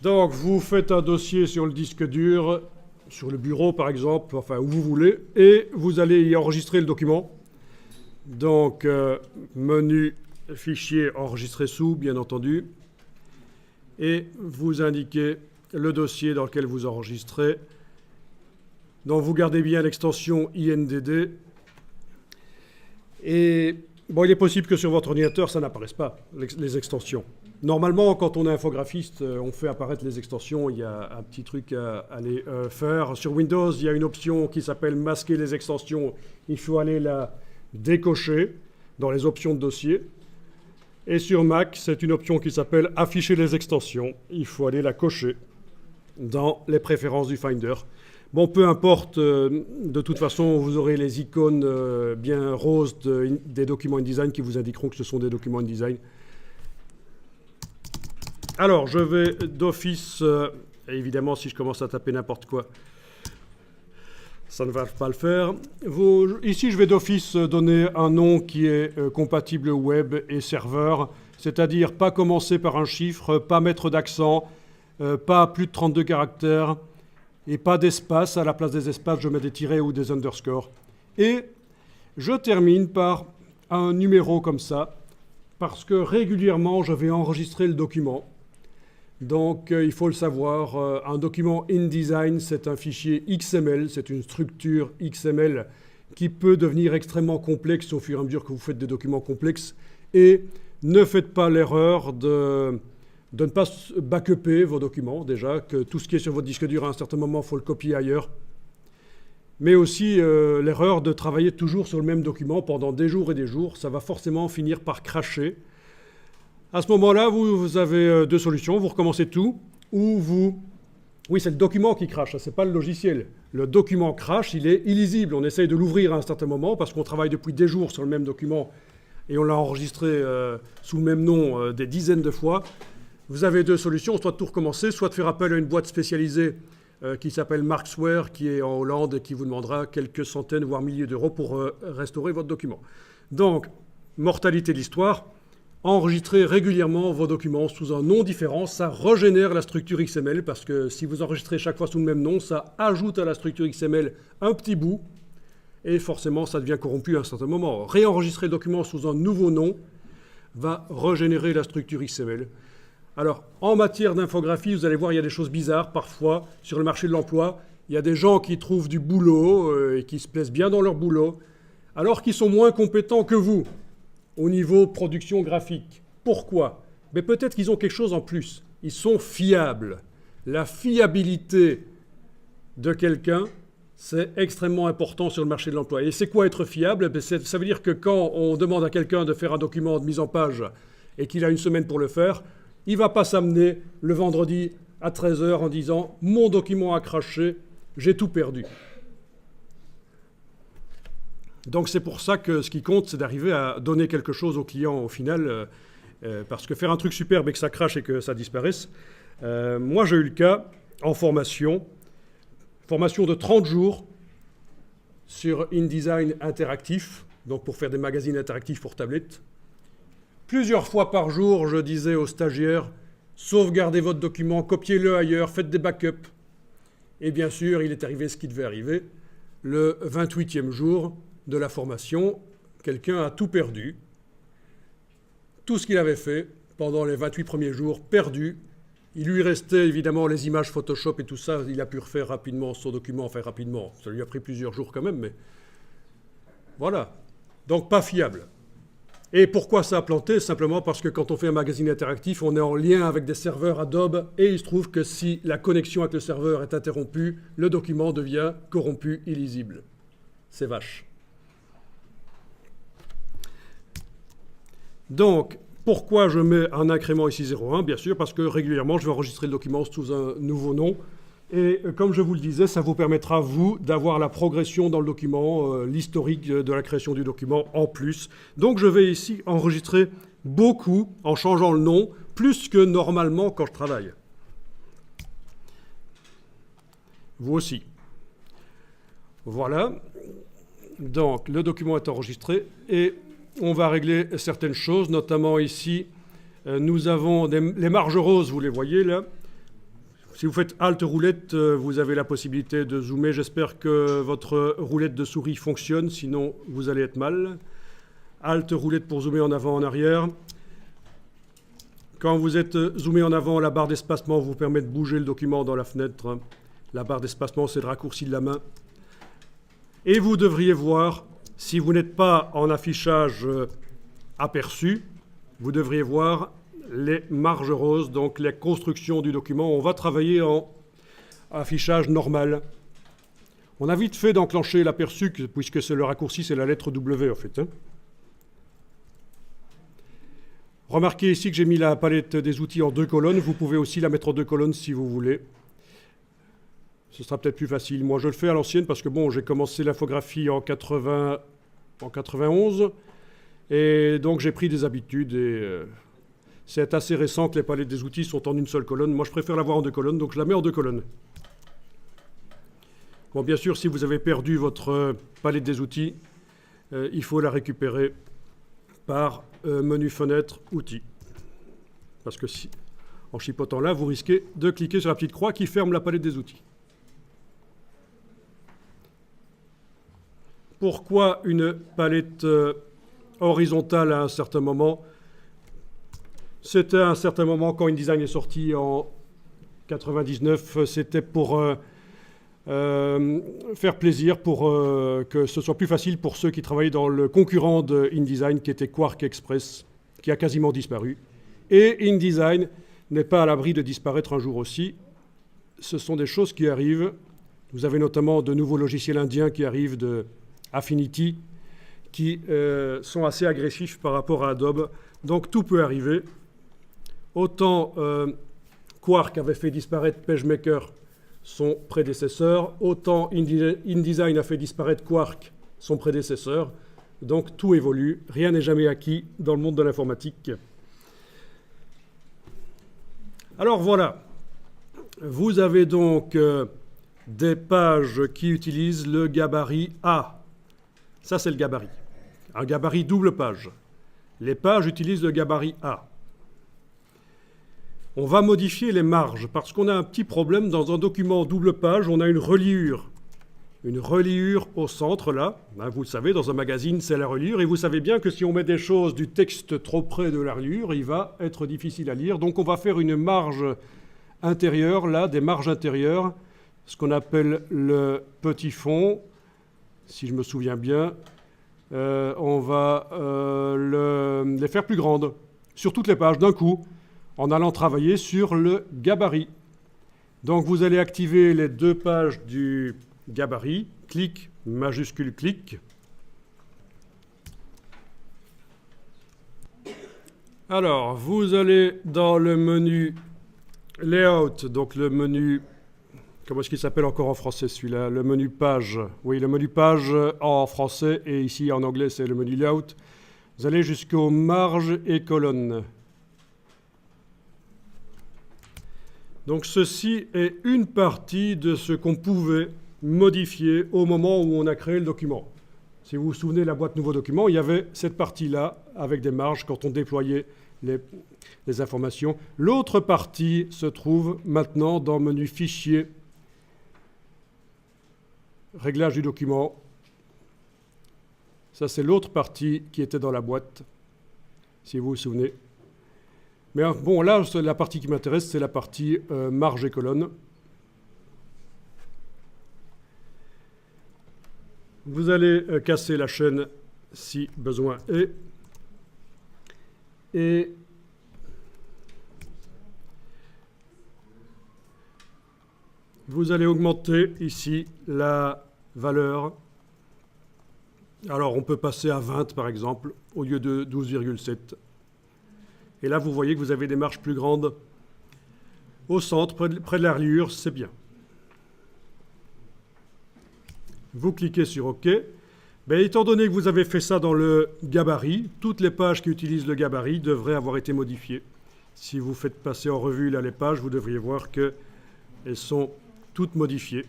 Donc, vous faites un dossier sur le disque dur, sur le bureau par exemple, enfin où vous voulez, et vous allez y enregistrer le document. Donc, menu, fichier, enregistrer sous, bien entendu. Et vous indiquez le dossier dans lequel vous enregistrez. Donc, vous gardez bien l'extension INDD. Et bon, il est possible que sur votre ordinateur, ça n'apparaisse pas, les extensions. Normalement, quand on est infographiste, on fait apparaître les extensions. Il y a un petit truc à aller faire. Sur Windows, il y a une option qui s'appelle masquer les extensions. Il faut aller la décocher dans les options de dossier. Et sur Mac, c'est une option qui s'appelle afficher les extensions. Il faut aller la cocher dans les préférences du Finder. Bon, peu importe, de toute façon, vous aurez les icônes bien roses des documents InDesign qui vous indiqueront que ce sont des documents InDesign. Alors, je vais d'office, évidemment, si je commence à taper n'importe quoi, ça ne va pas le faire. Ici, je vais d'office donner un nom qui est compatible web et serveur, c'est-à-dire pas commencer par un chiffre, pas mettre d'accent, pas plus de 32 caractères, et pas d'espace. À la place des espaces, je mets des tirets ou des underscores. Et je termine par un numéro comme ça, parce que régulièrement, je vais enregistrer le document. Donc, il faut le savoir, un document InDesign, c'est un fichier XML, c'est une structure XML qui peut devenir extrêmement complexe au fur et à mesure que vous faites des documents complexes. Et ne faites pas l'erreur de ne pas backuper vos documents, déjà, que tout ce qui est sur votre disque dur, à un certain moment, il faut le copier ailleurs. Mais aussi l'erreur de travailler toujours sur le même document pendant des jours et des jours, ça va forcément finir par crasher. À ce moment-là, vous avez deux solutions. Vous recommencez tout, ou vous... Oui, c'est le document qui crache, ce n'est pas le logiciel. Le document crache, il est illisible. On essaye de l'ouvrir à un certain moment parce qu'on travaille depuis des jours sur le même document et on l'a enregistré sous le même nom des dizaines de fois. Vous avez deux solutions, soit de tout recommencer, soit de faire appel à une boîte spécialisée qui s'appelle Marksware, qui est en Hollande et qui vous demandera quelques centaines, voire milliers d'euros pour restaurer votre document. Donc, mortalité de l'histoire. Enregistrez régulièrement vos documents sous un nom différent, ça régénère la structure XML parce que si vous enregistrez chaque fois sous le même nom, ça ajoute à la structure XML un petit bout et forcément ça devient corrompu à un certain moment. Réenregistrer le document sous un nouveau nom va régénérer la structure XML. Alors, en matière d'infographie, vous allez voir, il y a des choses bizarres parfois sur le marché de l'emploi. Il y a des gens qui trouvent du boulot et qui se plaisent bien dans leur boulot, alors qu'ils sont moins compétents que vous au niveau production graphique. Pourquoi? Mais peut-être qu'ils ont quelque chose en plus. Ils sont fiables. La fiabilité de quelqu'un, c'est extrêmement important sur le marché de l'emploi. Et c'est quoi être fiable? Ça veut dire que quand on demande à quelqu'un de faire un document de mise en page et qu'il a une semaine pour le faire, il ne va pas s'amener le vendredi à 13 h en disant « Mon document a craché, j'ai tout perdu ». Donc c'est pour ça que ce qui compte, c'est d'arriver à donner quelque chose au client au final, parce que faire un truc superbe et que ça crache et que ça disparaisse. Moi, j'ai eu le cas en formation de 30 jours sur InDesign interactif, donc pour faire des magazines interactifs pour tablettes. Plusieurs fois par jour, je disais aux stagiaires, sauvegardez votre document, copiez-le ailleurs, faites des backups. Et bien sûr, il est arrivé ce qui devait arriver. Le 28e jour de la formation, quelqu'un a tout perdu. Tout ce qu'il avait fait pendant les 28 premiers jours, perdu. Il lui restait évidemment les images Photoshop et tout ça. Il a pu refaire rapidement son document, enfin rapidement. Ça lui a pris plusieurs jours quand même, mais voilà. Donc pas fiable. Et pourquoi ça a planté? Simplement parce que quand on fait un magazine interactif, on est en lien avec des serveurs Adobe et il se trouve que si la connexion avec le serveur est interrompue, le document devient corrompu, illisible. C'est vache. Donc, pourquoi je mets un incrément ici 0,1? Bien sûr, parce que régulièrement, je vais enregistrer le document sous un nouveau nom. Et comme je vous le disais, ça vous permettra, vous, d'avoir la progression dans le document, l'historique de la création du document en plus. Donc, je vais ici enregistrer beaucoup en changeant le nom, plus que normalement quand je travaille. Vous aussi. Voilà. Donc, le document est enregistré et on va régler certaines choses, notamment ici, nous avons les marges roses, vous les voyez là. Si vous faites Alt roulette, vous avez la possibilité de zoomer. J'espère que votre roulette de souris fonctionne, sinon vous allez être mal. Alt roulette pour zoomer en avant, en arrière. Quand vous êtes zoomé en avant, la barre d'espacement vous permet de bouger le document dans la fenêtre. La barre d'espacement, c'est le raccourci de la main. Et vous devriez voir, si vous n'êtes pas en affichage aperçu, vous devriez voir les marges roses, donc les constructions du document. On va travailler en affichage normal. On a vite fait d'enclencher l'aperçu, puisque c'est le raccourci, c'est la lettre W en fait. Remarquez ici que j'ai mis la palette des outils en 2 colonnes. Vous pouvez aussi la mettre en 2 colonnes si vous voulez. Ce sera peut-être plus facile. Moi, je le fais à l'ancienne parce que bon, j'ai commencé l'infographie en 91. Et donc, j'ai pris des habitudes. Et c'est assez récent que les palettes des outils sont en une seule colonne. Moi, je préfère l'avoir en 2 colonnes, donc je la mets en 2 colonnes. Bon, bien sûr, si vous avez perdu votre palette des outils, il faut la récupérer par menu fenêtre outils. Parce que si, en chipotant là, vous risquez de cliquer sur la petite croix qui ferme la palette des outils. Pourquoi une palette horizontale à un certain moment? C'était à un certain moment, quand InDesign est sorti en 99, c'était pour faire plaisir, pour que ce soit plus facile pour ceux qui travaillaient dans le concurrent de InDesign, qui était Quark Express, qui a quasiment disparu. Et InDesign n'est pas à l'abri de disparaître un jour aussi. Ce sont des choses qui arrivent. Vous avez notamment de nouveaux logiciels indiens qui arrivent de Affinity, qui sont assez agressifs par rapport à Adobe. Donc tout peut arriver. Autant Quark avait fait disparaître PageMaker, son prédécesseur, autant InDesign a fait disparaître Quark, son prédécesseur. Donc tout évolue, rien n'est jamais acquis dans le monde de l'informatique. Alors voilà, vous avez donc des pages qui utilisent le gabarit A. Ça, c'est le gabarit. Un gabarit double page. Les pages utilisent le gabarit A. On va modifier les marges parce qu'on a un petit problème dans un document double page. On a une reliure au centre là. Vous le savez, dans un magazine, c'est la reliure. Et vous savez bien que si on met des choses, du texte trop près de la reliure, il va être difficile à lire. Donc on va faire une marge intérieure, là, des marges intérieures, ce qu'on appelle le petit fond. Si je me souviens bien, on va les faire plus grandes sur toutes les pages d'un coup, en allant travailler sur le gabarit. Donc vous allez activer les 2 pages du gabarit, clic, majuscule, clic. Alors, vous allez dans le menu Layout, donc le menu, comment est-ce qu'il s'appelle encore en français celui-là? Le menu page. Oui, le menu page en français, et ici en anglais c'est le menu Layout. Vous allez jusqu'aux marges et colonnes. Donc ceci est une partie de ce qu'on pouvait modifier au moment où on a créé le document. Si vous vous souvenez de la boîte nouveau document, il y avait cette partie-là avec des marges quand on déployait les informations. L'autre partie se trouve maintenant dans le menu Fichier, Réglage du document. Ça, c'est l'autre partie qui était dans la boîte, si vous vous souvenez. Mais bon, là, la partie qui m'intéresse, c'est la partie marge et colonne. Vous allez casser la chaîne si besoin est. Et vous allez augmenter ici la valeur. Alors, on peut passer à 20, par exemple, au lieu de 12,7. Et là, vous voyez que vous avez des marges plus grandes au centre, près de la reliure, c'est bien. Vous cliquez sur OK. Étant donné que vous avez fait ça dans le gabarit, toutes les pages qui utilisent le gabarit devraient avoir été modifiées. Si vous faites passer en revue là, les pages, vous devriez voir qu'elles sont toutes modifiées.